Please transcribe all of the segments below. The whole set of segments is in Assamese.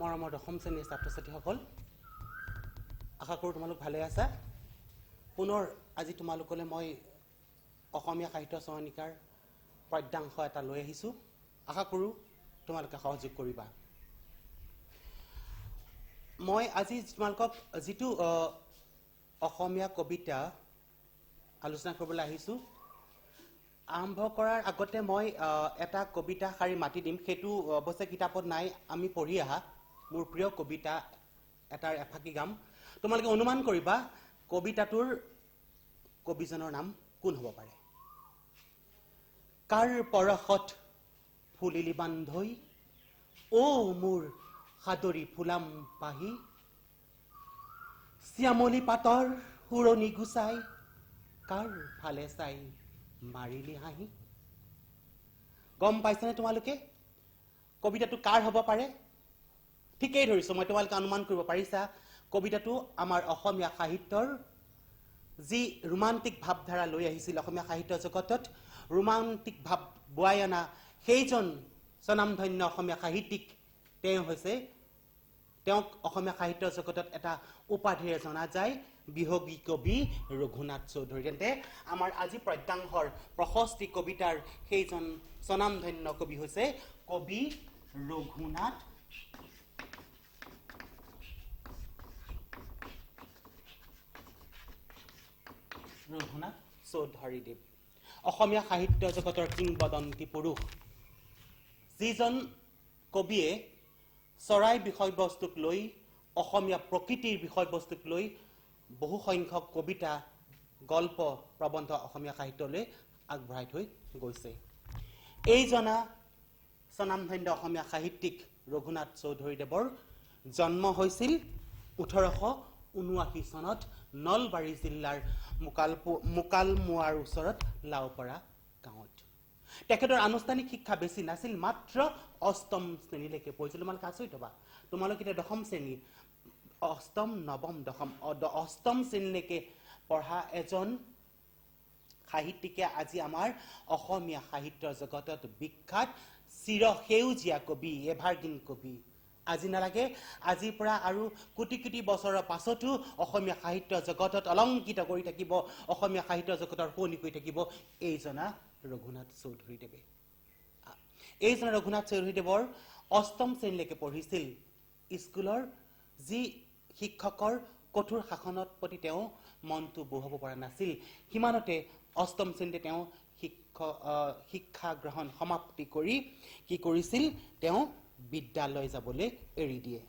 মৰমৰ দশম শ্ৰেণীৰ ছাত্ৰ ছাত্ৰীসকল আশা কৰোঁ তোমালোক ভালে আছা পুনৰ আজি তোমালোকলৈ মই অসমীয়া সাহিত্য চয়নিকাৰ পদ্যাংশ এটা লৈ আহিছোঁ আশা কৰোঁ তোমালোকে সহযোগ কৰিবা মই আজি তোমালোকক যিটো অসমীয়া কবিতা আলোচনা কৰিবলৈ আহিছোঁ আৰম্ভ কৰাৰ আগতে মই এটা কবিতা শাৰী মাতি দিম সেইটো অৱশ্যে কিতাপত নাই আমি পঢ়ি আহা মোৰ প্ৰিয় কবিতা এটাৰ এফাকি গাম তোমালোকে অনুমান কৰিবা কবিতাটোৰ কবিজনৰ নাম কোন হ'ব পাৰে কাৰ পৰশত ফুলিলি বান্ধৈ ও মোৰ সাদৰী ফুলাম পাহি শ্যামলী পাতৰ উৰণি গুচাই কাৰ ফালে চাই মাৰিলি হাঁহি গম পাইছানে তোমালোকে কবিতাটো কাৰ হ'ব পাৰে ঠিকই ধৰিছো মই তোমালোকে অনুমান কৰিব পাৰিছা কবিতাটো আমাৰ অসমীয়া সাহিত্যৰ যি ৰোমান্টিক ভাৱধাৰা লৈ আহিছিল অসমীয়া সাহিত্য জগতত ৰোমান্টিক ভাৱ বয়াই অনা সেইজন স্বনামধন্য অসমীয়া সাহিত্যিক তেওঁ হৈছে তেওঁক অসমীয়া সাহিত্য জগতত এটা উপাধিৰে জনা যায় বিহগী কবি ৰঘুনাথ চৌধুৰী তেন্তে আমাৰ আজি পদ্যাংশৰ প্ৰশস্তি কবিতাৰ সেইজন স্বনামধন্য কবি হৈছে কবি ৰঘুনাথ চৌধুৰীদেৱ অসমীয়া সাহিত্য জগতৰ কিংবদন্তি পুৰুষ যিজন কবিয়ে চৰাই বিষয়বস্তুক লৈ অসমীয়া প্ৰকৃতিৰ বিষয়বস্তুক লৈ বহু সংখ্যক কবিতা গল্প প্ৰবন্ধ অসমীয়া সাহিত্যলৈ আগবঢ়াই থৈ গৈছে এইজনা স্বনামধন্য অসমীয়া সাহিত্যিক ৰঘুনাথ চৌধুৰীদেৱৰ জন্ম হৈছিল 1879 চনত নলবাৰী জিলাৰ মুকালমুৱাৰ ওচৰত লাওপাৰা গাঁৱত তেখেতৰ আনুষ্ঠানিক শিক্ষা বেছি নাছিল মাত্ৰ অষ্টম শ্ৰেণীলৈকে পঢ়িছিল তোমালোকে আচৰিত হ'বা তোমালোকে এতিয়া দশম শ্ৰেণী অষ্টম নৱম দশম অষ্টম শ্ৰেণীলৈকে পঢ়া এজন সাহিত্যিকে আজি আমাৰ অসমীয়া সাহিত্য জগতত বিখ্যাত চিৰসেউজীয়া কবি এভাৰগ্ৰীণ কবি আজি নালাগে আজিৰ পৰা আৰু কোটি কোটি বছৰৰ পাছতো অসমীয়া সাহিত্য জগতত অলংকিত কৰি থাকিব অসমীয়া সাহিত্য জগতৰ শুৱনি কৰি থাকিব এইজনা ৰঘুনাথ চৌধুৰীদেৱে এইজনা ৰঘুনাথ চৌধুৰীদেৱৰ অষ্টম শ্ৰেণীলৈকে পঢ়িছিল স্কুলৰ যি শিক্ষকৰ কঠোৰ শাসনত প্ৰতি তেওঁ মনটো বহুৱাব পৰা নাছিল সিমানতে অষ্টম শ্ৰেণীতে তেওঁ শিক্ষা গ্ৰহণ সমাপ্তি কৰি কি কৰিছিল তেওঁ বিদ্যালয় যাবলৈ এৰি দিয়ে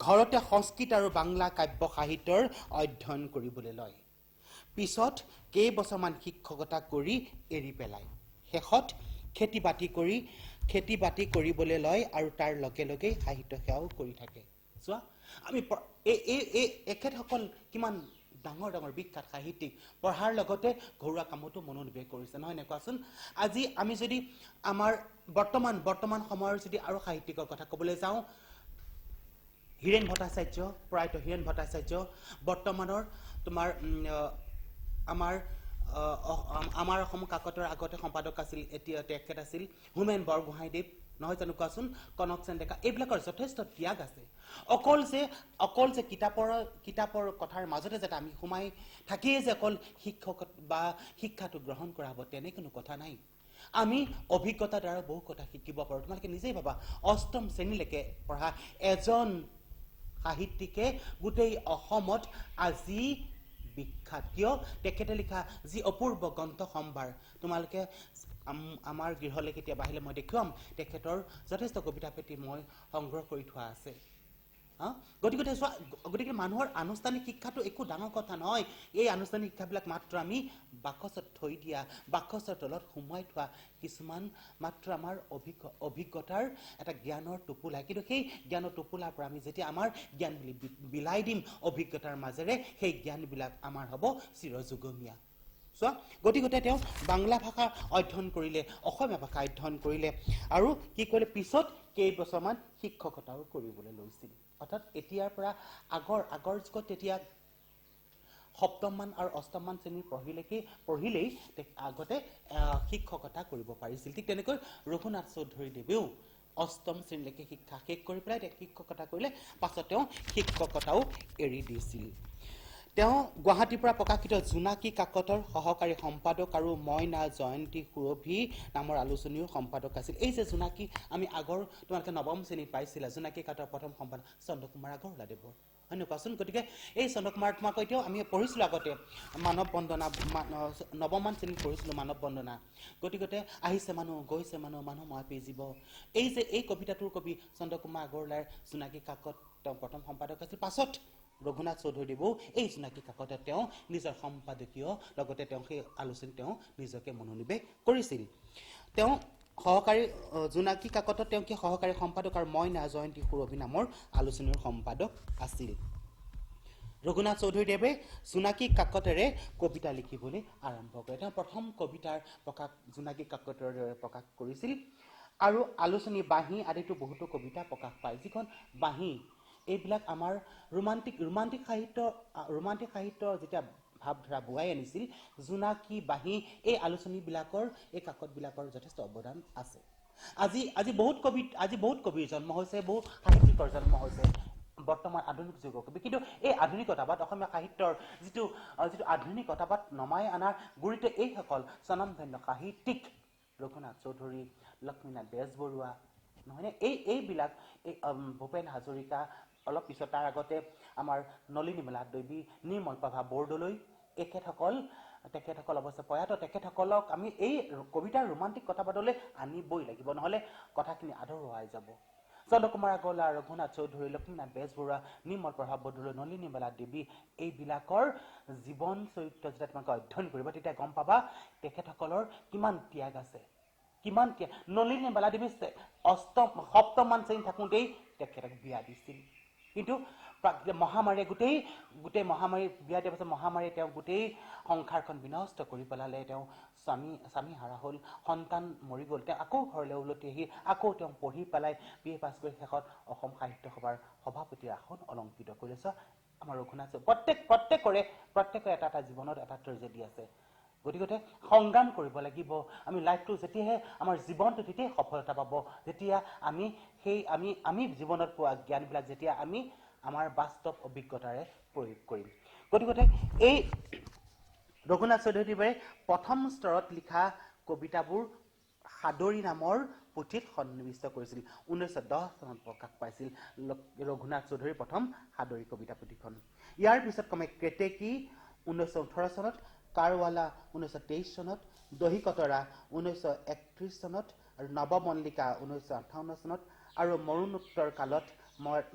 ঘৰতে সংস্কৃত আৰু বাংলা কাব্য সাহিত্যৰ অধ্যয়ন কৰিবলৈ লয় পিছত কেইবছৰমান শিক্ষকতা কৰি এৰি পেলায় শেষত খেতি বাতি কৰিবলৈ লয় আৰু তাৰ লগে লগে সাহিত্য সেৱাও কৰি থাকে চোৱা আমি এখেতসকল কিমান ডাঙৰ ডাঙৰ বিখ্যাত সাহিত্যিক পঢ়াৰ লগতে ঘৰুৱা কামতো মনোনিৱেশ কৰিছে নহয় নে কোৱাচোন আজি আমি যদি আমাৰ বৰ্তমান সময়ৰ যদি আৰু সাহিত্যিকৰ কথা ক'বলৈ যাওঁ হীৰেণ ভট্টাচাৰ্য প্ৰয়াত হীৰেণ ভট্টাচাৰ্য বৰ্তমানৰ তোমাৰ আমাৰ অসম কাকতৰ আগতে সম্পাদক আছিল এতিয়া তেখেত আছিল হোমেন বৰগোহাঁইদেৱ নহয় জানো কোৱাচোন কনক সেন ডেকা এইবিলাকৰ যথেষ্ট ত্যাগ আছে অকল যে কিতাপৰ কথাৰ মাজতে যাতে আমি সোমাই থাকিয়ে যে অকল শিক্ষক বা শিক্ষাটো গ্ৰহণ কৰা হ'ব তেনে কোনো কথা নাই আমি অভিজ্ঞতাৰ দ্বাৰা বহু কথা শিকিব পাৰোঁ তোমালোকে নিজেই ভাবা অষ্টম শ্ৰেণীলৈকে পঢ়া এজন সাহিত্যিকে গোটেই অসমত আজি বিখ্যাত কিয় তেখেতে লিখা যি অপূৰ্ব গ্ৰন্থ সম্ভাৰ তোমালোকে আমাৰ গৃহলৈ কেতিয়াবা আহিলে মই দেখুৱাম তেখেতৰ যথেষ্ট কবিতা পেটি মই সংগ্ৰহ কৰি থোৱা আছে গতিকে মানুহৰ আনুষ্ঠানিক শিক্ষাটো একো ডাঙৰ কথা নহয় এই আনুষ্ঠানিক শিক্ষাবিলাক মাত্ৰ আমি বাকচত থৈ দিয়া বাকচৰ তলত সোমাই থোৱা কিছুমান মাত্ৰ আমাৰ অভিজ্ঞতাৰ এটা জ্ঞানৰ টোপোলা কিন্তু সেই জ্ঞানৰ টোপোলাৰ পৰা আমি যেতিয়া আমাৰ জ্ঞান বিলাই দিম অভিজ্ঞতাৰ মাজেৰে সেই জ্ঞানবিলাক আমাৰ হ'ব চিৰযুগমীয়া চোৱা গতিকে তেওঁ বাংলা ভাষা অধ্যয়ন কৰিলে অসমীয়া ভাষা অধ্যয়ন কৰিলে আৰু কি কৰিলে পিছত কেইবছৰমান শিক্ষকতাও কৰিবলৈ লৈছিল অৰ্থাৎ এতিয়াৰ পৰা আগৰ যুগত তেতিয়া সপ্তমমান আৰু অষ্টমমান শ্ৰেণীৰ পঢ়িলেই আগতে শিক্ষকতা কৰিব পাৰিছিল ঠিক তেনেকৈ ৰঘুনাথ চৌধুৰীদেৱেও অষ্টম শ্ৰেণীলৈকে শিক্ষা শেষ কৰি পেলাই তেওঁ শিক্ষকতা কৰিলে পাছত তেওঁ শিক্ষকতাও এৰি দিছিল তেওঁ গুৱাহাটীৰ পৰা প্ৰকাশিত জোনাকী কাকতৰ সহকাৰী সম্পাদক আৰু মইনা জয়ন্তী সুৰভি নামৰ আলোচনীৰ সম্পাদক আছিল এই যে জোনাকী আমি আগৰ তোমালোকে নৱম শ্ৰেণীত পাইছিলা জোনাকী কাকতৰ প্ৰথম সম্পাদক চন্দ্ৰকুমাৰ আগৰৱালাদেৱৰ হয় নে কোৱাচোন গতিকে এই চন্দ্ৰকুমাৰ তোমাক এতিয়াও আমি পঢ়িছিলোঁ আগতে মানৱ বন্দনা নৱমমান শ্ৰেণীত পঢ়িছিলোঁ মানৱ বন্দনা গতিকে আহিছে মানুহ গৈছে মানুহ মানুহ মই পিজিব এই যে এই কবিতাটোৰ কবি চন্দ্ৰকুমাৰ আগৰৱালাৰ জোনাকী কাকত তেওঁ প্ৰথম সম্পাদক আছিল পাছত ৰঘুনাথ চৌধুৰীদেৱেও এই জোনাকী কাকতে তেওঁ নিজৰ সম্পাদকীয় লগতে তেওঁ সেই আলোচনী তেওঁ নিজকে মনোনিৱেশ কৰিছিল তেওঁ সহকাৰী জোনাকী কাকতত তেওঁ কি সহকাৰী সম্পাদক আৰু মইনা জয়ন্তী সুৰভি নামৰ আলোচনীৰ সম্পাদক আছিল ৰঘুনাথ চৌধুৰীদেৱে জোনাকী কাকতেৰে কবিতা লিখিবলৈ আৰম্ভ কৰে তেওঁ প্ৰথম কবিতাৰ প্ৰকাশ জোনাকী কাকতেৰে প্ৰকাশ কৰিছিল আৰু আলোচনী বাঁহী আদিতো বহুতো কবিতা প্ৰকাশ পায় যিখন বাঁহী এইবিলাক আমাৰ ৰোমান্টিক সাহিত্য যেতিয়া ভাৱধাৰা বুৱাই আনিছিল জোনাকী বাঁহী এই আলোচনীবিলাকৰ এই কাকতবিলাকৰ যথেষ্ট অৱদান আছে আজি বহুত কবিৰ জন্ম হৈছে বহু সাহিত্যিকৰ জন্ম হৈছে বৰ্তমান আধুনিক যুগৰ কবি কিন্তু এই আধুনিকতাবাদ অসমীয়া সাহিত্যৰ যিটো আধুনিকতাবাদ নমাই অনাৰ গুৰুত্ব এইসকল স্বনামধন্য সাহিত্যিক ৰঘুনাথ চৌধুৰী লক্ষ্মীনাথ বেজবৰুৱা নহয়নে এইবিলাক ভূপেন হাজৰিকা অলপ পিছত তাৰ আগতে আমাৰ নলিনীমেলা দেৱী নিৰ্মলপ্ৰভা বৰদলৈ তেখেতসকল অৱশ্যে প্ৰয়াত তেখেতসকলক আমি এই কবিতাৰ ৰোমান্টিক কথাবাদলৈ আনিবই লাগিব নহ'লে কথাখিনি আধৰুৱাই যাব চন্দ্ৰকুমাৰ আগৰৱালা ৰঘুনাথ চৌধুৰী লক্ষ্মীনাথ বেজবৰুৱা নিৰ্মলপ্ৰভা বৰদলৈ নলিনীমেলা দেৱী এইবিলাকৰ জীৱন চৰিত্ৰ যেতিয়া তোমালোকে অধ্যয়ন কৰিব তেতিয়া গম পাবা তেখেতসকলৰ কিমান ত্যাগ আছে নলিনীমেলা দেৱী সপ্তমমান শ্ৰেণীত থাকোঁতেই তেখেতক বিয়া দিছিল কিন্তু মহামাৰীয়ে গোটেই মহামাৰী বিয়া দিয়াৰ পাছত মহামাৰীয়ে তেওঁ গোটেই সংসাৰখন বিনষ্ট কৰি পেলালে তেওঁ স্বামী হাৰা হ'ল সন্তান মৰি গ'ল তেওঁ আকৌ ঘৰলৈ উলটি আহি আকৌ তেওঁ পঢ়ি পেলাই BA পাছ কৰি শেষত অসম সাহিত্য সভাৰ সভাপতিৰ আসন অলংকৃত কৰিছে আমাৰ ৰঘুনাথ প্ৰত্যেকৰে এটা জীৱনত এটা ট্ৰেজেডি আছে গতিকে সংগ্ৰাম কৰিব লাগিব আমি লাইফটো যেতিয়াহে আমাৰ জীৱনটো তেতিয়াই সফলতা পাব যেতিয়া আমি জীৱনত পোৱা জ্ঞানবিলাক যেতিয়া আমি আমাৰ বাস্তৱ অভিজ্ঞতাৰে প্ৰয়োগ কৰিম গতিকে এই ৰঘুনাথ চৌধুৰীদেৱে প্ৰথম স্তৰত লিখা কবিতাবোৰ সাদৰী নামৰ পুথিত সন্নিৱিষ্ট কৰিছিল 1910 চনত প্ৰকাশ পাইছিল ৰঘুনাথ চৌধুৰীৰ প্ৰথম সাদৰী কবিতা পুথিখন ইয়াৰ পিছত ক্ৰমে কেতেকী 1918 চনত কাৰৱালা 1923 চনত দহিকতৰা 1931 চনত আৰু নৱমল্লিকা 1958 চনত আৰু মৰণোত্তৰ কালত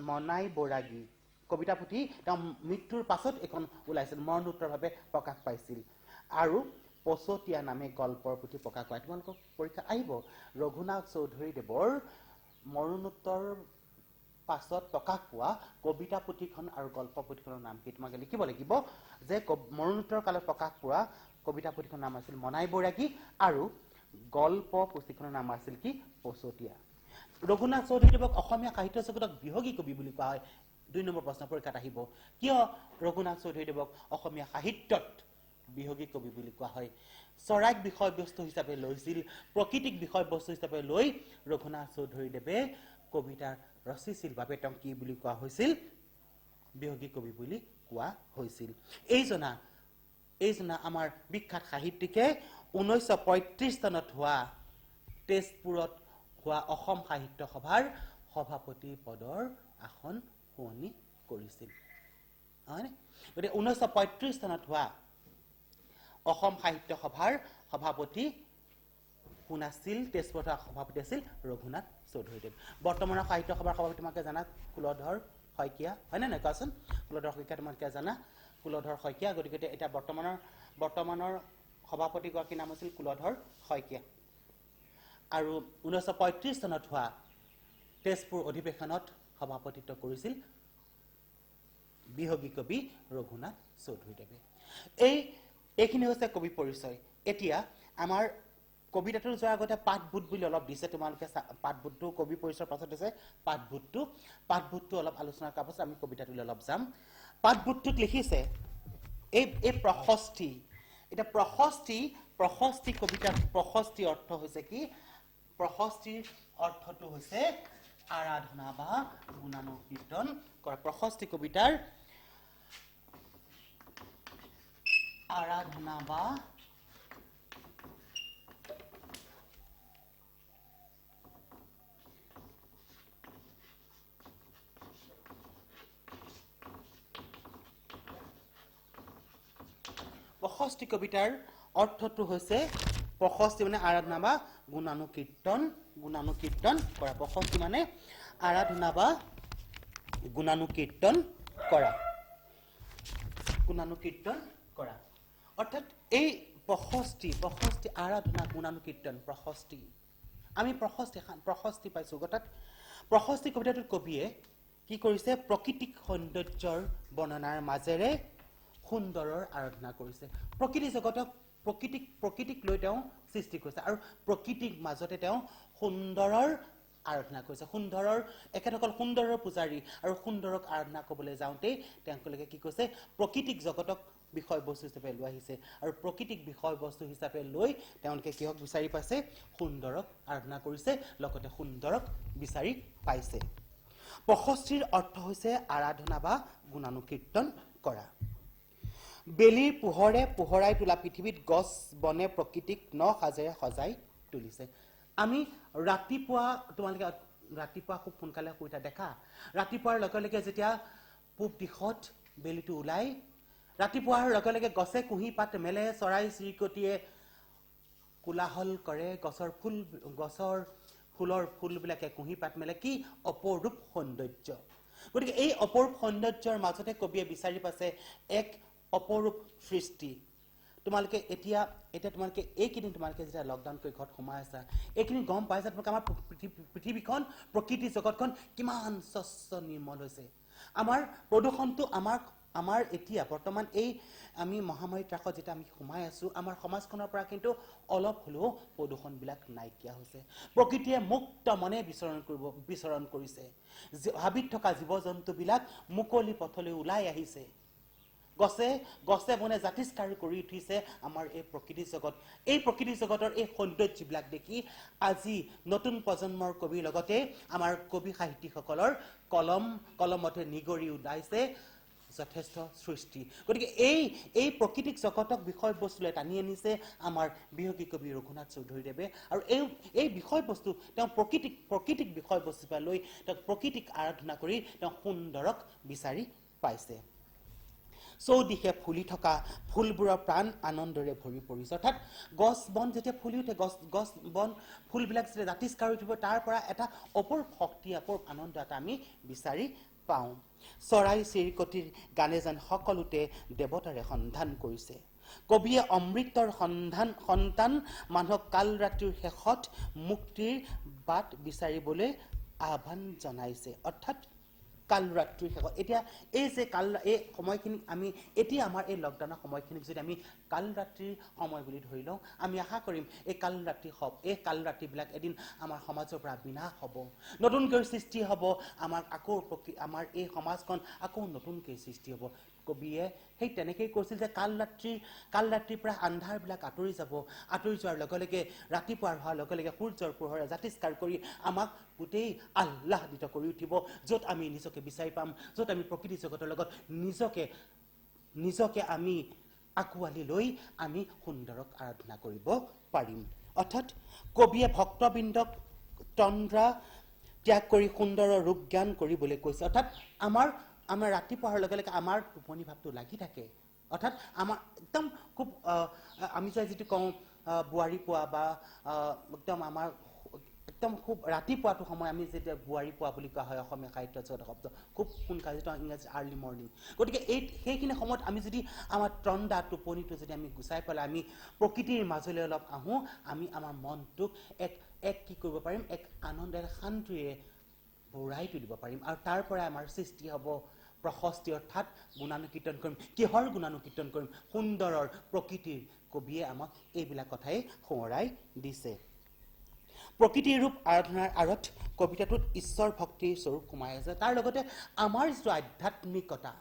মনাই বৈৰাগী কবিতা পুথি তেওঁ মৃত্যুৰ পাছত এখন ওলাইছিল মৰণোত্তৰভাৱে প্ৰকাশ পাইছিল আৰু পছতীয়া নামে গল্পৰ পুথি প্ৰকাশ কৰা তোমালোকৰ পৰীক্ষা আহিব ৰঘুনাথ চৌধুৰীদেৱৰ মৰণোত্তৰ পাছত প্ৰকাশ পোৱা কবিতা পুথিখন আৰু গল্প পুথিখনৰ নাম কি তোমাকে লিখিব লাগিব যে মৰণোত্তৰ কালত প্ৰকাশ পোৱা কবিতা পুথিখনৰ নাম আছিল মনাই বৈৰাগী আৰু গল্প পুথিখনৰ নাম আছিল কি পছতীয়া ৰঘুনাথ চৌধুৰীদেৱক অসমীয়া সাহিত্য জগতক বিহগী কবি বুলি কোৱা হয় 2 নম্বৰ প্ৰশ্ন পৰীক্ষাত আহিব কিয় ৰঘুনাথ চৌধুৰীদেৱক অসমীয়া সাহিত্যত বিহগী কবি বুলি কোৱা হয় চৰাইক বিষয়বস্তু হিচাপে লৈছিল প্ৰকৃতিক বিষয়বস্তু হিচাপে লৈ ৰঘুনাথ চৌধুৰীদেৱে কবিতা ৰচিছিল বাবে তেওঁক কি বুলি কোৱা হৈছিল বিহগী কবি বুলি কোৱা হৈছিল এইজনা আমাৰ বিখ্যাত সাহিত্যিকে 1935 চনত হোৱা তেজপুৰত হোৱা অসম সাহিত্য সভাৰ সভাপতি পদৰ আসন শুৱনি কৰিছিল হয়নে গতিকে 1935 চনত হোৱা অসম সাহিত্য সভাৰ সভাপতি কোন আছিল তেজপুৰত সভাপতি আছিল ৰঘুনাথ চৌধুৰীদেৱ বৰ্তমানৰ সাহিত্য সভাৰ সভাপতি তোমাকে জানা কুলধৰ শইকীয়া হয় নে কোৱাচোন কুলধৰ শইকীয়া তোমাকে জানা কুলধৰ শইকীয়া গতিকে এটা বৰ্তমানৰ সভাপতি গৰাকীৰ নাম আছিল কুলধৰ শইকীয়া আৰু 1935 চনত হোৱা তেজপুৰ অধিৱেশনত সভাপতিত্ব কৰিছিল বিহগী কবি ৰঘুনাথ চৌধুৰীদেৱে এইখিনি হৈছে কবি পৰিচয় এতিয়া আমাৰ কবিতাটোৰ যোৱাৰ আগতে পাঠভূত বুলি অলপ দিছে তোমালোকে পাঠভূতটো কবি পৰিচয়ৰ পাছত আছে পাঠভূতটো অলপ আলোচনা কৰাৰ পাছত আমি কবিতাটোলৈ অলপ যাম পাঠভূতটোত লিখিছে এই প্ৰশস্তি এটা প্ৰশস্তি কবিতাৰ প্ৰশস্তি অৰ্থ হৈছে কি প্ৰশস্তিৰ অৰ্থটো হৈছে আৰাধনা বা গুণানুকীৰ্তন কৰা প্ৰশস্তি কবিতাৰ আৰাধনা বা প্ৰশস্তি কবিতাৰ অৰ্থটো হৈছে প্ৰশস্তি মানে আৰাধনা বা গুণানুকীৰ্তন কৰা প্ৰশস্তি মানে আৰাধনা বা গুণানুকীৰ্তন কৰা অৰ্থাৎ এই প্ৰশস্তি আৰাধনা গুণানুকীৰ্তন প্ৰশস্তি আমি প্ৰশস্তি পাইছোঁ অৰ্থাৎ প্ৰশস্তি কবিতাটোত কবিয়ে কি কৰিছে প্ৰকৃতিক সৌন্দৰ্যৰ বৰ্ণনাৰ মাজেৰে সুন্দৰৰ আৰাধনা কৰিছে প্ৰকৃতি জগতক প্ৰকৃতিক লৈ তেওঁ সৃষ্টি কৰিছে আৰু প্ৰকৃতিৰ মাজতে তেওঁ সুন্দৰৰ আৰাধনা কৰিছে সুন্দৰৰ একেসকল সুন্দৰৰ পূজাৰী আৰু সুন্দৰক আৰাধনা কৰিবলৈ যাওঁতে তেওঁলোকে কি কৈছে প্ৰকৃতিক জগতক বিষয়বস্তু হিচাপে লৈ আহিছে আৰু প্ৰকৃতিক বিষয়বস্তু হিচাপে লৈ তেওঁলোকে কিহক বিচাৰি পাইছে সুন্দৰক আৰাধনা কৰিছে লগতে সুন্দৰক বিচাৰি পাইছে প্ৰশস্তিৰ অৰ্থ হৈছে আৰাধনা বা গুণানুকীৰ্তন কৰা বেলিৰ পোহৰে পোহৰাই তোলা পৃথিৱীত গছ বনে প্ৰকৃতিক ন সাজেৰে সজাই তুলিছে আমি ৰাতিপুৱা তোমালোকে ৰাতিপুৱা খুব সোনকালে শুই উঠা দেখা ৰাতিপুৱাৰ লগে লগে যেতিয়া পূব দিশত বেলিটো ওলাই ৰাতিপুৱাৰ লগে লগে গছে কুঁহি পাত মেলে চৰাই চিৰিকটিয়ে কোলাহল কৰে গছৰ ফুলবিলাকে কুঁহি পাত মেলে কি অপৰূপ সৌন্দৰ্য গতিকে এই অপৰূপ সৌন্দৰ্যৰ মাজতে কবিয়ে বিচাৰি পাইছে এক অপৰূপ সৃষ্টি তোমালোকে এতিয়া তোমালোকে এইকেইদিন তোমালোকে যেতিয়া লকডাউন কৰি ঘৰত সোমাই আছা এইখিনি গম পাইছা তোমালোকে আমাৰ পৃথিৱীখন প্ৰকৃতি জগতখন কিমান স্বচ্ছ নিৰ্মল হৈছে আমাৰ প্ৰদূষণটো আমাৰ এতিয়া বৰ্তমান এই আমি মহামাৰীৰ ত্ৰাসত যেতিয়া আমি সোমাই আছো আমাৰ সমাজখনৰ পৰা কিন্তু অলপ হলেও প্ৰদূষণবিলাক নাইকিয়া হৈছে প্ৰকৃতিয়ে মুক্ত মনে বিচৰণ কৰিছে হাবিত থকা জীৱ জন্তুবিলাক মুকলি পথলৈ ওলাই আহিছে গছে বনে জাতিষ্কাৰ কৰি উঠিছে আমাৰ এই প্ৰকৃতি জগতৰ এই সৌন্দৰ্যবিলাক দেখি আজি নতুন প্ৰজন্মৰ কবিৰ লগতে আমাৰ কবি সাহিত্যিকসকলৰ কলমতে নিগৰি ওলাইছে যথেষ্ট সৃষ্টি গতিকে এই প্ৰকৃতিক জগতক বিষয়বস্তুলৈ টানি আনিছে আমাৰ বিহগী কবি ৰঘুনাথ চৌধুৰীদেৱে আৰু এই বিষয়বস্তু তেওঁ প্ৰকৃতিক বিষয়বস্তু পৰা লৈ তেওঁ প্ৰকৃতিক আৰাধনা কৰি তেওঁ সুন্দৰক বিচাৰি পাইছে চৌদিশে ফুলি থকা ফুলবোৰৰ প্ৰাণ আনন্দৰে ভৰি পৰিছে অৰ্থাৎ গছ বন যেতিয়া ফুলি উঠে গছ বন ফুলবিলাক যেতিয়া জাতিষ্কাৰ উঠিব তাৰ পৰা এটা অপূৰ্ব শক্তি অপূৰ্ব আনন্দ এটা আমি বিচাৰি পাওঁ চৰাই চিৰিকটিৰ গানে যেন সকলোতে দেৱতাৰে সন্ধান কৰিছে কবিয়ে অমৃতৰ সন্তান মানুহক কাল ৰাতিৰ শেষত মুক্তিৰ বাট বিচাৰিবলৈ আহ্বান জনাইছে অৰ্থাৎ কাল ৰাত্ৰিৰ শেষত এতিয়া এই যে এই সময়খিনি আমি এতিয়া আমাৰ এই লকডাউনৰ সময়খিনিক যদি আমি কাল ৰাত্ৰিৰ সময় বুলি ধৰি লওঁ আমি আশা কৰিম এই কাল ৰাত্ৰিবিলাক এদিন আমাৰ সমাজৰ পৰা বিনাশ হ'ব নতুনকৈ সৃষ্টি হ'ব আমাৰ এই সমাজখন আকৌ নতুনকৈ সৃষ্টি হ'ব কবিয়ে সেই তেনেকেই কৈছিল যে কাল ৰাত্ৰিৰ পৰা আন্ধাৰবিলাক আঁতৰি যোৱাৰ লগে লগে ৰাতিপুৱাৰ হোৱাৰ লগে লগে সূৰ্যৰ পোহৰে জাতিষ্কাৰ কৰি আমাক গোটেই আহ্লাদিত কৰি উঠিব য'ত আমি নিজকে বিচাৰি পাম য'ত আমি প্ৰকৃতি জগতৰ লগত নিজকে আমি আঁকোৱালি লৈ আমি সুন্দৰক আৰাধনা কৰিব পাৰিম অৰ্থাৎ কবিয়ে ভক্তবৃন্দক তন্দ্ৰা ত্যাগ কৰি সুন্দৰৰ ৰূপ জ্ঞান কৰিবলৈ কৈছে অৰ্থাৎ আমাৰ ৰাতিপুৱাৰ লগে লগে আমাৰ টোপনি ভাৱটো লাগি থাকে অৰ্থাৎ আমাৰ একদম খুব আমি যিটো কওঁ বোৱাৰী পোৱা বা একদম আমাৰ একদম খুব ৰাতিপুৱাটো সময় আমি যেতিয়া বোৱাৰী পোৱা বুলি কোৱা হয় অসমীয়া সাহিত্যত শব্দ খুব সোনকালে যিটো ইংৰাজী আৰ্লি মৰ্ণিং গতিকে সেইখিনি সময়ত আমি যদি আমাৰ তন্দা টোপনিটো যদি আমি গুচাই পেলাই আমি প্ৰকৃতিৰ মাজলৈ অলপ আহোঁ আমি আমাৰ মনটোক এক কি কৰিব পাৰিম এক আনন্দেৰে শান্তিৰে ভৰাই তুলিব পাৰিম আৰু তাৰ পৰা আমাৰ সৃষ্টি হ'ব প্ৰশস্তি অৰ্থাৎ গুণানুকীৰ্তন কৰিম কিহৰ গুণানুকীৰ্তন কৰিম সুন্দৰৰ প্ৰকৃতিৰ কবিয়ে আমাক এইবিলাক কথাই সোঁৱৰাই দিছে প্ৰকৃতিৰ ৰূপ আৰাধনাৰ আঁৰত কবিতাটোত ঈশ্বৰ ভক্তিৰ স্বৰূপ সোমাই আছে তাৰ লগতে আমাৰ যিটো আধ্যাত্মিকতা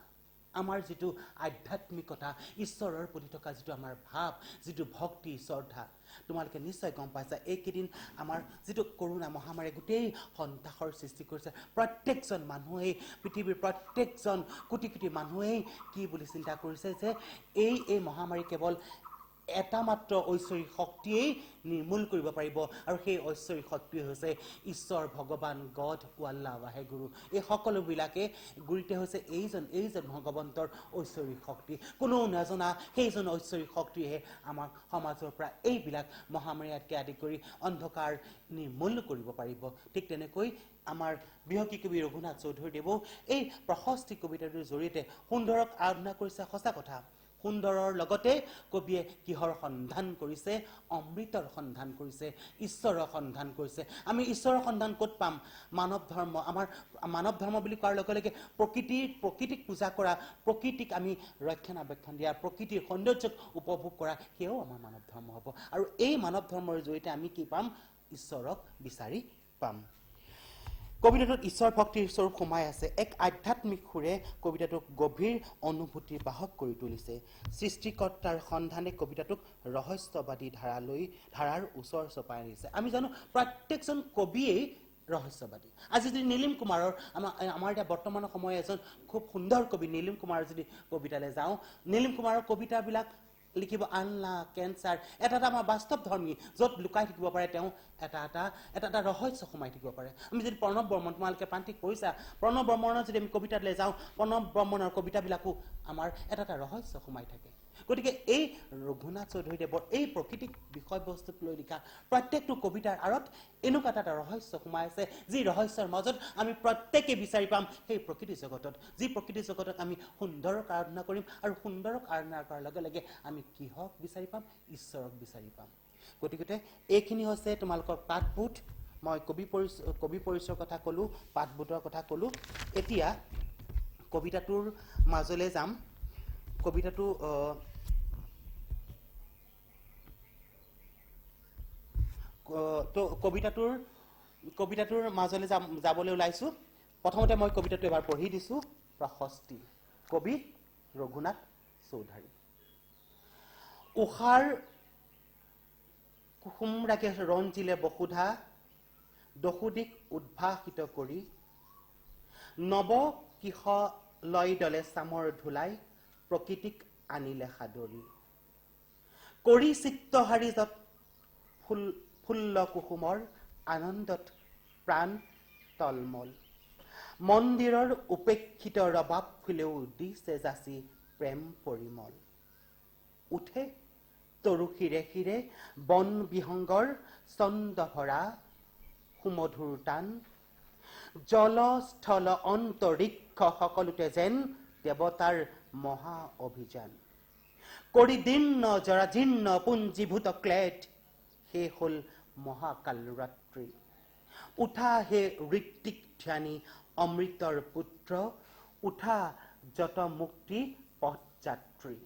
আমাৰ যিটো আধ্যাত্মিকতা ঈশ্বৰৰ প্ৰতি থকা যিটো আমাৰ ভাৱ যিটো ভক্তি শ্ৰদ্ধা তোমালোকে নিশ্চয় গম পাইছা এইকেইদিন আমাৰ যিটো কৰোনা মহামাৰী গোটেই সন্তাসৰ সৃষ্টি কৰিছে প্ৰত্যেকজন মানুহেই পৃথিৱীৰ প্ৰত্যেকজন কোটি কোটি মানুহেই কি বুলি চিন্তা কৰিছে যে এই মহামাৰী কেৱল এটা মাত্ৰ ঐশ্বৰিক শক্তিয়েই নিৰ্মূল কৰিব পাৰিব আৰু সেই ঐশ্বৰিক শক্তি হৈছে ঈশ্বৰ ভগৱান গড আল্লাহ ৱাহেগুৰু এই সকলোবিলাকে গুৰিতে হৈছে এইজন ভগৱন্তৰ ঐশ্বৰিক শক্তি কোনো নজনা সেইজন ঐশ্বৰিক শক্তিয়ে আমাৰ সমাজৰ পৰা এইবিলাক মহামাৰীকে আদি কৰি অন্ধকাৰ নিৰ্মূল কৰিব পাৰিব ঠিক তেনেকৈ আমাৰ বিহকী কবি ৰঘুনাথ চৌধুৰীদেৱেও এই প্ৰশস্তি কবিতাটোৰ জৰিয়তে সুন্দৰক আৰাধনা কৰিছে সঁচা কথা সুন্দৰৰ লগতে কবিয়ে কিহৰ সন্ধান কৰিছে অমৃতৰ সন্ধান কৰিছে ঈশ্বৰৰ সন্ধান কৰিছে আমি ঈশ্বৰৰ সন্ধান ক'ত পাম মানৱ ধৰ্ম আমাৰ মানৱ ধৰ্ম বুলি কোৱাৰ লগে লগে প্ৰকৃতিক পূজা কৰা প্ৰকৃতিক আমি ৰক্ষণাবেক্ষণ দিয়া প্ৰকৃতিৰ সৌন্দৰ্যক উপভোগ কৰা সেয়াও আমাৰ মানৱ ধৰ্ম হ'ব আৰু এই মানৱ ধৰ্মৰ জৰিয়তে আমি কি পাম ঈশ্বৰক বিচাৰি পাম কবিতাটোত ঈশ্বৰ ভক্তিৰ স্বৰূপ সোমাই আছে এক আধ্যাত্মিক সুৰে কবিতাটোক গভীৰ অনুভূতিৰ বাহক কৰি তুলিছে সৃষ্টিকৰ্তাৰ সন্ধানে কবিতাটোক ৰহস্যবাদী ধাৰাৰ ওচৰ চপাই আনিছে আমি জানো প্ৰত্যেকজন কবিয়েই ৰহস্যবাদী আজি যদি নীলিম কুমাৰৰ আমাৰ এতিয়া বৰ্তমানৰ সময় এজন খুব সুন্দৰ কবি নীলিম কুমাৰৰ যদি কবিতালৈ যাওঁ নীলিম কুমাৰৰ কবিতাবিলাক লিখিব আল্লাহ কেঞ্চাৰ এটা আমাৰ বাস্তৱ ধৰ্মী য'ত লুকাই থাকিব পাৰে তেওঁ এটা ৰহস্য সোমাই থাকিব পাৰে আমি যদি প্ৰণৱ বৰ্মন তোমালোকে প্ৰান্তিক পঢ়িছা প্ৰণৱ বৰ্মনৰ যদি আমি কবিতালৈ যাওঁ প্ৰণৱ বৰ্মনৰ কবিতাবিলাকো আমাৰ এটা ৰহস্য সোমাই থাকে গতিকে এই ৰঘুনাথ চৌধুৰীদেৱৰ এই প্ৰকৃতিক বিষয়বস্তুক লৈ লিখা প্ৰত্যেকটো কবিতাৰ আঁৰত এনেকুৱা এটা ৰহস্য সোমাই আছে যি ৰহস্যৰ মাজত আমি প্ৰত্যেকে বিচাৰি পাম সেই প্ৰকৃতি জগতত যি প্ৰকৃতি জগতক আমি সুন্দৰক আৰাধনা কৰিম আৰু সুন্দৰক আৰাধনা কৰাৰ লগে লগে আমি কিহক বিচাৰি পাম ঈশ্বৰক বিচাৰি পাম গতিকে এইখিনি হৈছে তোমালোকৰ পাঠবোধ মই কবি পৰিচয়ৰ কথা ক'লোঁ পাঠবোধৰ কথা ক'লোঁ এতিয়া কবিতাটোৰ মাজলৈ যাম কবিতাটো তো কবিতাটোৰ মাজলৈ যাবলৈ ওলাইছোঁ প্ৰথমতে মই কবিতাটো এবাৰ পঢ়ি দিছোঁ প্ৰশস্তি কবি ৰঘুনাথ চৌধুৰী উষাৰ কুসুম ৰাগে ৰঞ্জিলে বসুধা দসুদিক উদ্ভাসিত কৰি নৱ কিশলয় দলে চামৰ ধুলাই প্ৰকৃতিক আনিলে সাদৰি কৰি চিত্তহাৰী যত ফুল্ল কুসুমৰ আনন্দত প্ৰাণ তলমল মন্দিৰৰ উপেক্ষিত ৰবাব ফুলেও দিছে যাচি প্ৰেম পৰিমল উঠে তৰু শিৰে শিৰে বন বিহংগৰ চন্দ ভৰা সুমধুৰ টান জলস্থল অন্তৰিক্ষ সকলোতে যেন দেৱতাৰ মহা অভিযান কৰি দীৰ্ণ জৰাজীৰ্ণ পুঞ্জীভূত ক্লেদ হে হল মহাকাল ৰাত্ৰি উঠা হে ঋত্বিক ধ্যানী অমৃতৰ পুত্ৰ উঠা যত মুক্তি পথযাত্ৰী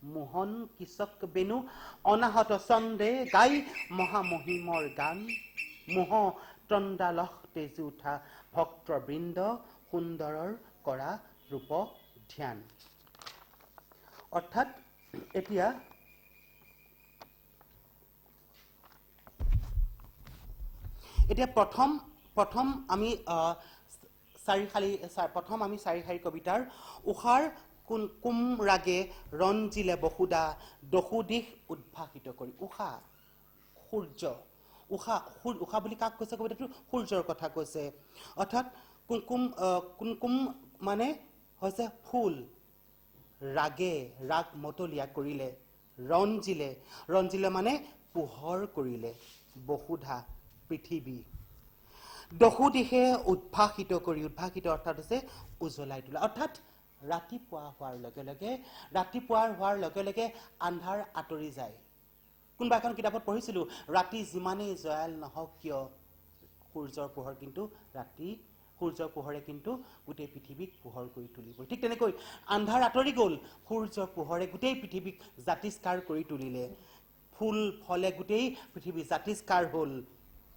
মোহন কিচক বেনু অনাহত চন্দে গাই মহামহিমৰ গান মোহ তণ্ডালহ তেজি উঠা ভক্তবৃন্দ সুন্দৰৰ কৰা ৰূপ ধ্যান অৰ্থাৎ এতিয়া প্ৰথম আমি চাৰিশাৰী কবিতাৰ উষাৰ কুম ৰাগে ৰঞ্জিলে বসুধা দসুদিশ উদ্ভাসিত কৰি উষা সূৰ্য উষা বুলি কাক কৈছে কবিতাটো সূৰ্যৰ কথা কৈছে অৰ্থাৎ কুমকুম মানে হৈছে ফুল ৰাগ মতলীয়া কৰিলে ৰঞ্জিলে মানে পোহৰ কৰিলে বসুধা পৃথিৱী দসুদিশে উদ্ভাসিত অৰ্থাৎ হৈছে উজ্বলাই তোলা অৰ্থাৎ ৰাতিপুৱা হোৱাৰ লগে লগে আন্ধাৰ আঁতৰি যায় কোনোবা এখন কিতাপত পঢ়িছিলোঁ ৰাতি যিমানেই জয়াল নহওক কিয় সূৰ্যৰ পোহৰে কিন্তু গোটেই পৃথিৱীক পোহৰ কৰি তুলিব ঠিক তেনেকৈ আন্ধাৰ আঁতৰি গ'ল সূৰ্যৰ পোহৰে গোটেই পৃথিৱীক জাতিষ্কাৰ কৰি তুলিলে ফুল ফলে গোটেই পৃথিৱী জাতিষ্কাৰ হ'ল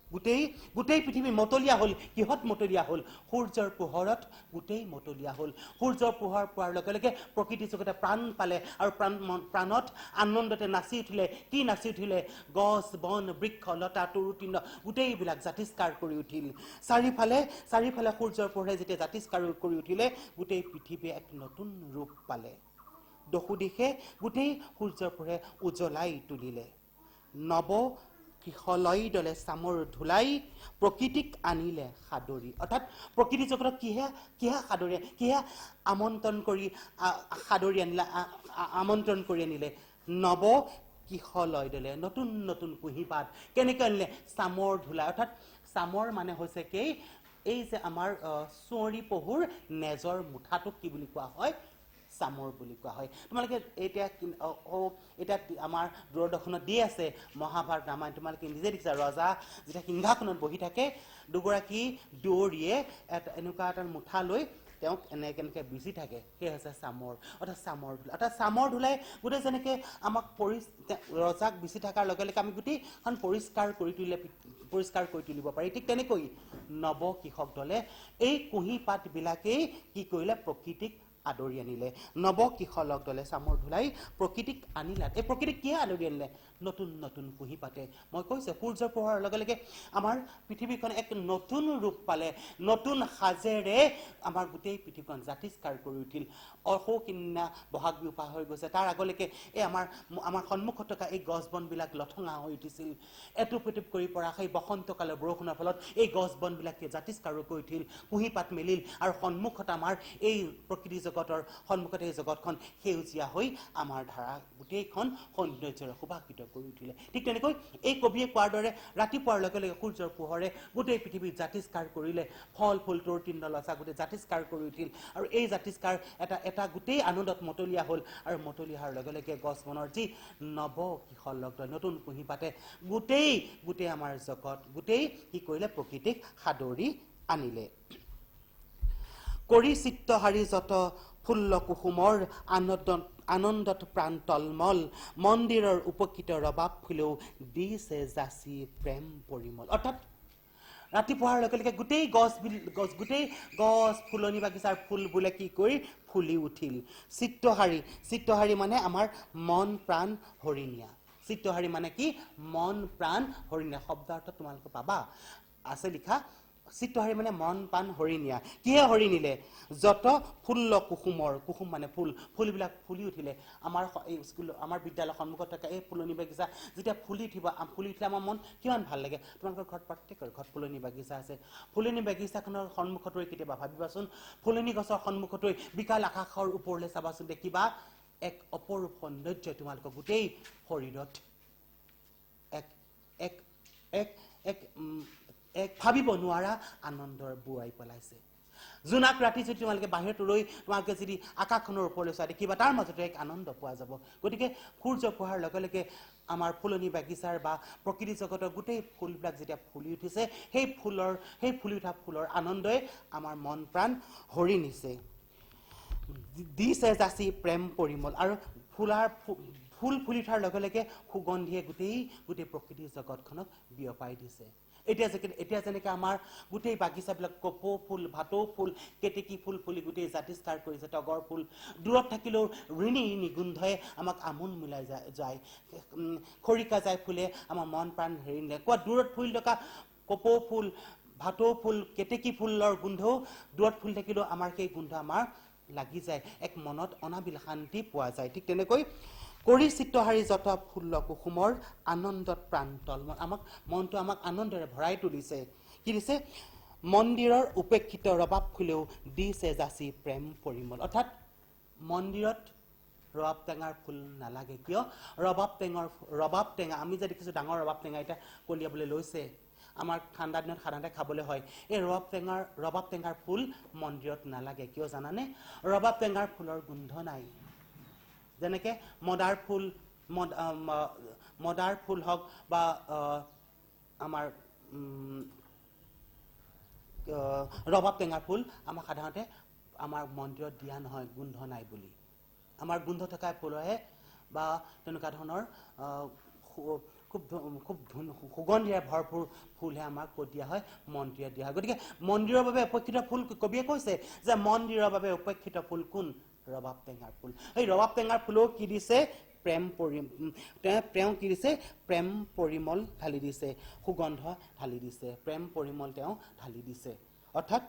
গোটেই পৃথিৱী মতলীয়া হ'ল কিহত মতলীয়া হ'ল সূৰ্যৰ পোহৰত গোটেই মতলীয়া হ'ল সূৰ্যৰ পোহৰ পোৱাৰ লগে লগে প্ৰকৃতি জগতে প্ৰাণ পালে আৰু প্ৰাণত আনন্দতে নাচি উঠিলে কি নাচি উঠিলে গছ বন বৃক্ষ লতা তৰুতৃণ গোটেইবিলাক জাতিষ্কাৰ কৰি উঠিল চাৰিফালে সূৰ্যৰ পোহৰে যেতিয়া জাতিষ্কাৰ কৰি উঠিলে গোটেই পৃথিৱীয়ে এক নতুন ৰূপ পালে দহোদিশে গোটেই সূৰ্যৰ পোহৰে উজ্বলাই তুলিলে নৱ কিশলয় দলে চামৰ ধুলাই প্ৰকৃতিক আনিলে সাদৰি অৰ্থাৎ প্ৰকৃতি জগতক কিহে সাদৰি কিহে আমন্ত্ৰণ কৰি আনিলে নৱ কিশলয় দলে নতুন কুঁহিপাত কেনেকৈ আনিলে চামৰ ধুলাই অৰ্থাৎ চামৰ মানে হৈছে কি এই যে আমাৰ চুঁৱৰী পহুৰ নেজৰ মুঠাটোক কি বুলি কোৱা হয় চামৰ বুলি কোৱা হয় তোমালোকে এতিয়া আমাৰ দূৰদৰ্শনত দি আছে মহাভাৰত ৰামায়ণ তোমালোকে নিজে দেখিছা ৰজা যেতিয়া সিংহাসনত বহি থাকে দুগৰাকী দুৱৰীয়ে এনেকুৱা এটা মুঠা লৈ তেওঁক এনেকৈ বিচি থাকে সেই হৈছে চামৰ অৰ্থাৎ চামৰ ধুলাই গোটেই যেনেকৈ আমাক ৰজাক বিচি থকাৰ লগে লগে আমি গোটেইখন পৰিষ্কাৰ কৰি তুলিব পাৰি ঠিক তেনেকৈ নৱ কৃষক দলে এই কুঁহিপাতবিলাকেই কি কৰিলে প্ৰকৃতিক আদৰি আনিলে নৱ কিশলক দলে চামৰ ধুলাই প্ৰকৃতিক আনিলে এই প্ৰকৃতিক কিয় আদৰি আনিলে নতুন কুঁহিপাতে মই কৈছোঁ সূৰ্যৰ পোহৰৰ লগে লগে আমাৰ পৃথিৱীখন এক নতুন ৰূপ পালে নতুন সাজেৰে আমাৰ গোটেই পৃথিৱীখন জাতিষ্কাৰ কৰি উঠিল অশোকিন্যা বহাগ বিহু পাৰ হৈ গৈছে তাৰ আগলৈকে এই আমাৰ সন্মুখত থকা এই গছ বনবিলাক লঠঙা হৈ উঠিছিল এটুপ কৰি পৰা সেই বসন্তকালৰ বৰষুণৰ ফলত এই গছ বনবিলাকে জাতিষ্কাৰ কৰি উঠিল কুঁহিপাত মেলিল আৰু সন্মুখত আমাৰ এই প্ৰকৃতি জগতৰ সন্মুখতে এই জগতখন সেউজীয়া হৈ আমাৰ ধাৰা গোটেইখন সৌন্দৰ্যৰে সুবাসিত কৰি উঠিলে ঠিক তেনেকৈ এই কবিয়ে কোৱাৰ দৰে ৰাতিপুৱাৰ লগে লগে সূৰ্যৰ পোহৰে গোটেই পৃথিৱীত জাতিষ্কাৰ কৰিলে ফল ফুল তৰুতৃণ লতা গোটেই জাতিষ্কাৰ কৰি উঠিল আৰু এই জাতিষ্কাৰ এটা গোটেই আনন্দত মতলীয়া হ'ল আৰু মতলীয়া হোৱাৰ লগে লগে গছ বনৰ যি নৱ কিশলক নতুন কুঁহিপাতে গোটেই আমাৰ জগত গোটেই কি কৰিলে প্ৰকৃতিক সাদৰি আনিলে কৰি চিত্তহাৰী যত ফুল্ল কুসুমৰ আনন্দত প্ৰাণ তলমল মন্দিৰৰ উপকৃত ৰবাব ফুলেও দিছে যাচি প্ৰেম পৰিমল অৰ্থাৎ ৰাতিপুৱাৰ লগে লগে গোটেই গছ ফুলনি বাগিচাৰ ফুলবোৰে কি কৰি ফুলি উঠিল চিত্তহাৰী মানে আমাৰ মন প্ৰাণ হৰিণীয়া চিত্তহাৰী মানে কি মন প্ৰাণ হৰিণীয়া শব্দাৰ্থ তোমালোকে পাবা আছে লিখা চিত্তহাৰী মানে মন প্ৰাণ হৰিণীয়া কিহে হৰিণীলে যত ফুল্ল কুসুমৰ কুসুম মানে ফুলবিলাক ফুলি উঠিলে আমাৰ বিদ্যালয়ৰ সন্মুখত থকা এই ফুলনি বাগিচা যেতিয়া ফুলি উঠিলে আমাৰ মন কিমান ভাল লাগে তোমালোকৰ ঘৰত প্ৰত্যেকৰ ঘৰত ফুলনি বাগিচা আছে ফুলনি বাগিচাখনৰ সন্মুখত ৰৈ কেতিয়াবা ভাবিবাচোন ফুলনি গছৰ সন্মুখত ৰৈ বিশাল আকাশৰ ওপৰলৈ চাবাচোন দেখিবা এক অপৰূপ সৌন্দৰ্য তোমালোকৰ গোটেই শৰীৰত এক ভাবিব নোৱাৰা আনন্দৰ বুৱাই পেলাইছে জোনাক ৰাতি যদি তোমালোকে বাহিৰত ৰৈ তোমালোকে যদি আকাশখনৰ ওপৰলৈ চোৱা দেখিবা তাৰ মাজতে এক আনন্দ পোৱা যাব গতিকে সূৰ্য পোহাৰ লগে লগে আমাৰ ফুলনি বাগিচাৰ বা প্ৰকৃতি জগতৰ গোটেই ফুলবিলাক যেতিয়া ফুলি উঠিছে সেই ফুলি উঠা ফুলৰ আনন্দই আমাৰ মন প্ৰাণ হৰি নিছে দিছে যাচি প্ৰেম পৰিমল আৰু ফুল ফুলি উঠাৰ লগে লগে সুগন্ধিয়ে গোটেই প্ৰকৃতিৰ জগতখনক বিয়পাই দিছে এতিয়া যেনেকৈ আমাৰ গোটেই বাগিচাবিলাক কপৌ ফুল ভাটৌ ফুল কেতেকী ফুল ফুলি গোটেই জাতিষ্কাৰ কৰিছে তগৰ ফুল দূৰত থাকিলেও ঋণী নিগুন্ধই আমাক আমোল মিলাই যায় খৰিকা যায় ফুলে আমাৰ মন প্ৰাণ হেৰি নিলে কোৱা দূৰত ফুলি থকা কপৌ ফুল ভাটৌ ফুল কেতেকী ফুলৰ গোন্ধও দূৰত ফুলি থাকিলেও আমাৰ সেই গোন্ধ আমাৰ লাগি যায় এক মনত অনাবিল শান্তি পোৱা যায় ঠিক তেনেকৈ কৰি চিত্তহাৰী যত ফুল্ল কুসুমৰ আনন্দত প্ৰাণ তলমল মনটো আমাক আনন্দৰে ভৰাই তুলিছে কি দিছে মন্দিৰৰ উপেক্ষিত ৰবাব ফুলেও দিছে যাচি প্ৰেম পৰিমল অৰ্থাৎ মন্দিৰত ৰবাব টেঙাৰ ফুল নালাগে কিয় ৰবাব টেঙা আমি যে দেখিছোঁ ডাঙৰ ৰবাব টেঙা এতিয়া কলিয়াবলৈ লৈছে আমাৰ ঠাণ্ডা দিনত সাধাৰণতে খাবলৈ হয় এই ৰবাব টেঙাৰ ফুল মন্দিৰত নালাগে কিয় জানানে ৰবাব টেঙাৰ ফুলৰ গোন্ধ নাই যেনেকৈ মদাৰ ফুল হওক বা আমাৰ ৰবাব টেঙাৰ ফুল আমাৰ সাধাৰণতে আমাৰ মন্দিৰত দিয়া নহয় গোন্ধ নাই বুলি আমাৰ গোন্ধ থকা ফুলহে বা তেনেকুৱা ধৰণৰ খুব খুব সুগন্ধিৰে ভৰপূৰ ফুলহে আমাক ক'ত দিয়া হয় মন্দিৰত দিয়া হয় গতিকে মন্দিৰৰ বাবে উপেক্ষিত ফুল কবিয়ে কৈছে যে মন্দিৰৰ বাবে উপেক্ষিত ফুল কোন ৰবাব টেঙাৰ ফুল এই ৰবাব টেঙাৰ ফুলেও কি দিছে তেওঁ কি দিছে প্ৰেম পৰিমল ঢালি দিছে সুগন্ধ ঢালি দিছে প্ৰেম পৰিমল তেওঁ ঢালি দিছে অৰ্থাৎ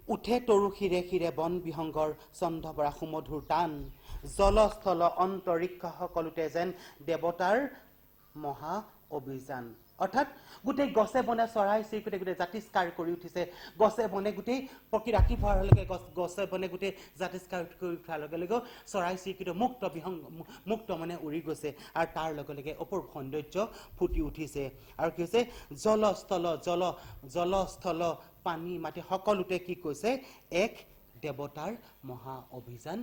উঠে তৰু শিৰে শিৰে বন বিহংগৰ চন্দ্ৰপৰা সুমধুৰ টান জলস্থল অন্তৰিক্ষ সকলোতে যেন দেৱতাৰ মহা অভিযান অৰ্থাৎ গোটেই গছে বনে চৰাই চিৰিকটি গোটেই জাতিষ্কাৰ কৰি উঠিছে গছে বনে গোটেই প্ৰকৃতি ৰাতিপুৱাৰ লগে গছে বনে গোটেই জাতিষ্কাৰ কৰি উঠাৰ লগে লগে চৰাই চিৰিকটি মুক্ত মানে উৰি গৈছে আৰু তাৰ লগে লগে অপূৰ্ব সৌন্দৰ্য ফুটি উঠিছে আৰু কি হৈছে জলস্থল পানী মাটি সকলোতে কি কৈছে এক দেৱতাৰ মহা অভিযান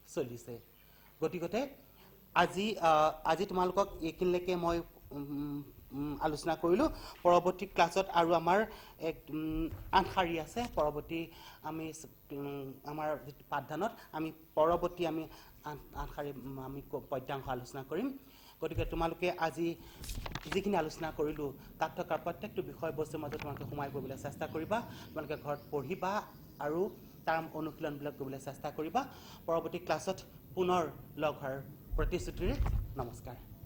চলিছে গতিকে আজি তোমালোকক এইখিনিলৈকে মই আলোচনা কৰিলোঁ পৰৱৰ্তী ক্লাছত আৰু আমাৰ এক আঠশাৰী আছে পৰৱৰ্তী আমি আমাৰ পাঠদানত আমি পৰৱৰ্তী আমি আঠশাৰী আমি পদ্যাংশ আলোচনা কৰিম গতিকে তোমালোকে আজি যিখিনি আলোচনা কৰিলোঁ তাত থকা প্ৰত্যেকটো বিষয়বস্তুৰ মাজত তোমালোকে সোমাই পৰিবলৈ চেষ্টা কৰিবা তোমালোকে ঘৰত পঢ়িবা আৰু তাৰ অনুশীলনবিলাক কৰিবলৈ চেষ্টা কৰিবা পৰৱৰ্তী ক্লাছত পুনৰ লগ হোৱাৰ প্ৰতিশ্ৰুতিৰে নমস্কাৰ